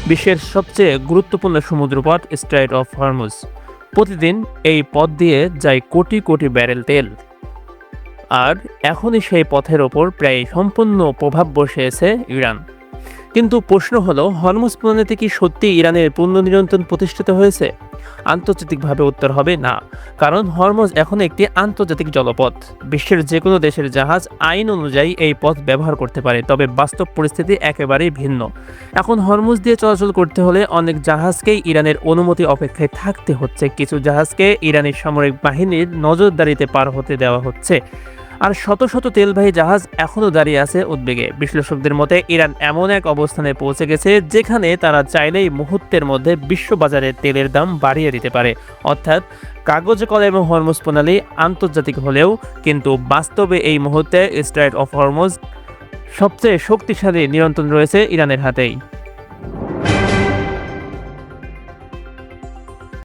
বিশ্বের সবচেয়ে গুরুত্বপূর্ণ সমুদ্রপথ স্ট্রাইট অফ হরমুজ। প্রতিদিন এই পথ দিয়ে যায় কোটি কোটি ব্যারেল তেল। আর এখনই সেই পথের ওপর প্রায় সম্পূর্ণ প্রভাব বসিয়েছে ইরান। কিন্তু প্রশ্ন হলো, হরমুজ প্রণালীতে কি সত্যি ইরানের পূর্ণ নিয়ন্ত্রণ প্রতিষ্ঠিত হয়েছে? আন্তর্জাতিকভাবে উত্তর হবে না, কারণ হরমুজ এখন একটি আন্তর্জাতিক জলপথ। বিশ্বের যে কোনো দেশের জাহাজ আইন অনুযায়ী এই পথ ব্যবহার করতে পারে, তবে বাস্তব পরিস্থিতি একেবারেই ভিন্ন। এখন হরমুজ দিয়ে চলাচল করতে হলে অনেক জাহাজকেই ইরানের অনুমতি অপেক্ষায় থাকতে হচ্ছে, কিছু জাহাজকে ইরানি সামরিক বাহিনীর নজরদারিতে পার হতে দেওয়া হচ্ছে। আর শত শত তেলবাহী জাহাজ এখনও দাঁড়িয়ে আছে উদ্বেগে। বিশ্লেষকদের মতে ইরান এমন এক অবস্থানে পৌঁছে গেছে যেখানে তারা চাইলেই মুহূর্তের মধ্যে বিশ্ববাজারে তেলের দাম বাড়িয়ে দিতে পারে। অর্থাৎ কাগজে কলমে হরমুজ প্রণালী আন্তর্জাতিক হলেও কিন্তু বাস্তবে এই মুহূর্তে স্ট্রাইট অফ হরমুজ সবচেয়ে শক্তিশালী নিয়ন্ত্রণ রয়েছে ইরানের হাতেই।